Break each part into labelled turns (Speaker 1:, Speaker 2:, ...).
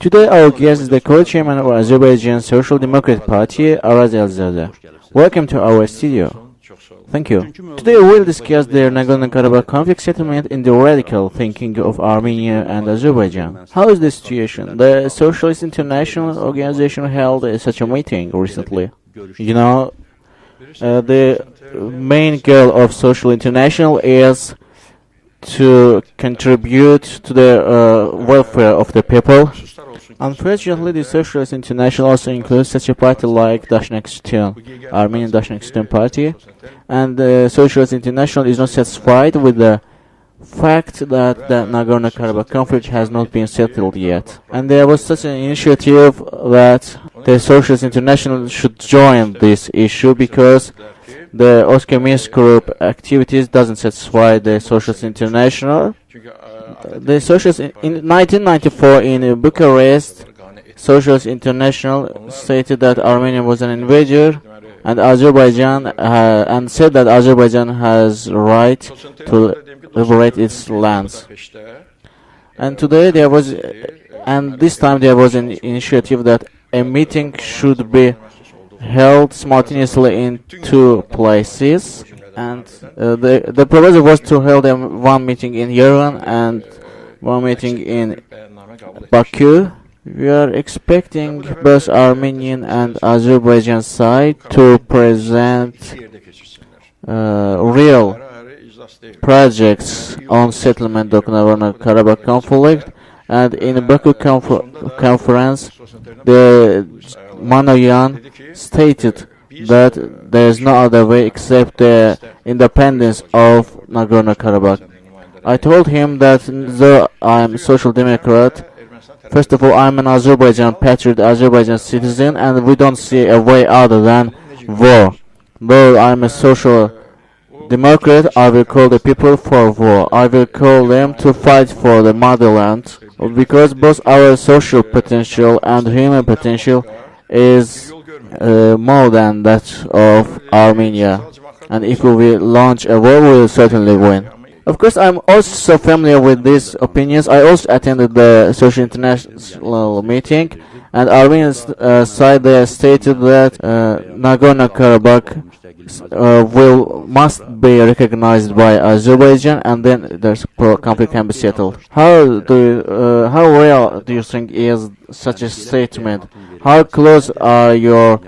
Speaker 1: Today our guest is the co-chairman of Azerbaijan Social Democratic Party, Araz Alizadeh. Welcome to our studio. Thank you. Today we'll discuss the Nagorno-Karabakh conflict settlement in the radical thinking of Armenia and Azerbaijan. How is the situation? The Socialist International Organization held such a meeting recently. You know, the main goal of Social International is to contribute to the welfare of the people. Unfortunately, the Socialist International also includes such a party like Dashnakistan, Armenian Dashnakistan Party, and the Socialist International is not satisfied with the fact that the Nagorno-Karabakh conflict has not been settled yet. And there was such an initiative that the Socialist International should join this issue because the Oscar Minsk Group activities doesn't satisfy the Socialist International. The Socialist in 1994 in Bucharest, Socialist International stated that Armenia was an invader, and Azerbaijan and said that Azerbaijan has right to liberate its lands. And today there was, and this time there was an initiative that a meeting should be held simultaneously in two places, and the proposal was to hold one meeting in Yerevan and one meeting in Baku. We are expecting both Armenian and Azerbaijan side to present real projects on settlement of Nagorno-Karabakh conflict, and in the Baku conference, the Manoyan stated that there is no other way except the independence of Nagorno-Karabakh. I told him that though I am a social democrat, first of all I am an Azerbaijan patriot, Azerbaijan citizen, and we don't see a way other than war. Though I am a social democrat, I will call the people for war. I will call them to fight for the motherland, because both our social potential and human potential is more than that of Armenia, and if we launch a war, we will certainly win. Of course, I'm also familiar with these opinions. I also attended the Social International meeting, and Armenian side they stated that Nagorno-Karabakh must be recognized by Azerbaijan, and then the conflict can be settled. How real do you think is such a statement? How close are your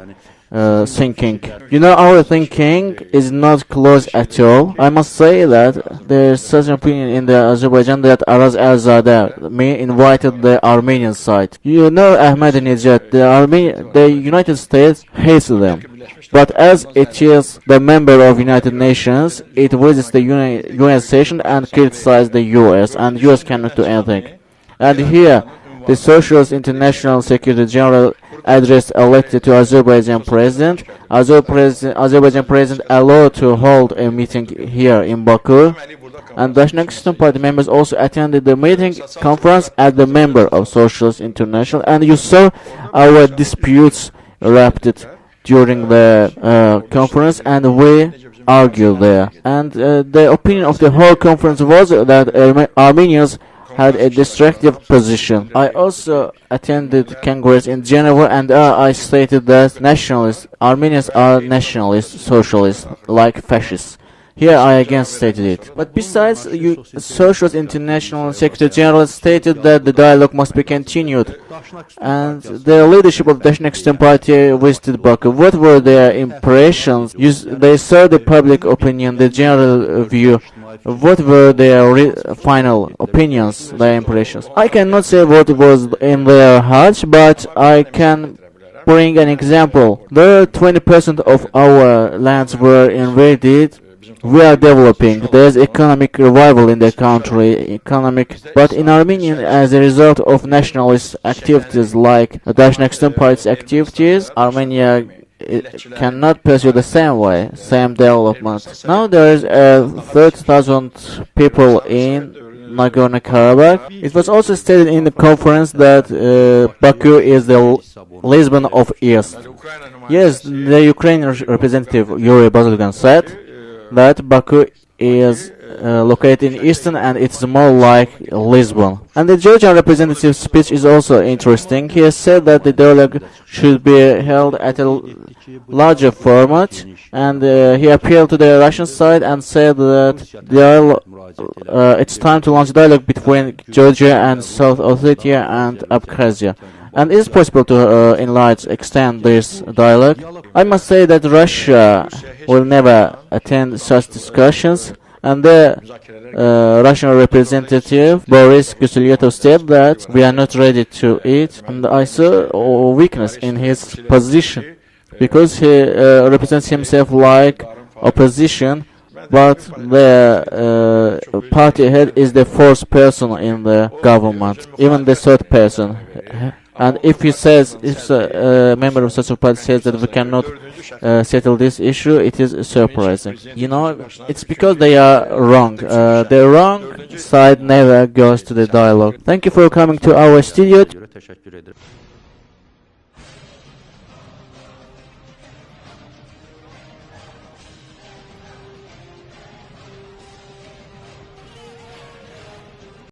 Speaker 1: thinking? You know, our thinking is not close at all. I must say that there is such an opinion in the Azerbaijan that Araz Alizadeh me invited the Armenian side. You know, Ahmadinejad, the United States hates them. But as it is the member of United Nations, it visits the UN session and criticizes the US, and US cannot do anything. And here, the Socialist International Secretary General addressed a letter to Azerbaijan President. Azerbaijan President allowed to hold a meeting here in Baku, and Dashnakistan Party members also attended the meeting conference as the member of Socialist International, and you saw our disputes erupted during the conference, and we argued there. And the opinion of the whole conference was that Armenians had a destructive position. I also attended Congress in Geneva, and I stated that Armenians are nationalists, socialists, like fascists. Here I again stated it. But besides, Socialist International Secretary General stated that the dialogue must be continued, and the leadership of the Dashnakistan Party visited Baku. What were their impressions? They saw the public opinion, the general view. What were their final opinions, their impressions? I cannot say what was in their hearts, but I can bring an example. Though 20% of our lands were invaded, we are developing. There's economic revival in the country, but in Armenia, as a result of nationalist activities like Dashnakistan Party's activities, Armenia cannot pursue the same development. Now there is 30,000 people in Nagorno-Karabakh. It was also stated in the conference that Baku is the Lisbon of East. Yes, the Ukrainian representative Yuri Bazilgan said that Baku is located in Eastern, and it's more like Lisbon. And the Georgian representative's speech is also interesting. He has said that the dialogue should be held at a larger format, and he appealed to the Russian side and said that it's time to launch dialogue between Georgia and South Ossetia and Abkhazia. And it is possible to extend this dialogue. I must say that Russia will never attend such discussions, and the Russian representative Boris Guselyetov said that we are not ready to eat, and I saw a weakness in his position because he represents himself like opposition, but the party head is the fourth person in the government, even the third person. And if he says, if a member of such a party says that we cannot settle this issue, it is surprising. You know, it's because they are wrong. The wrong side never goes to the dialogue. Thank you for coming to our studio.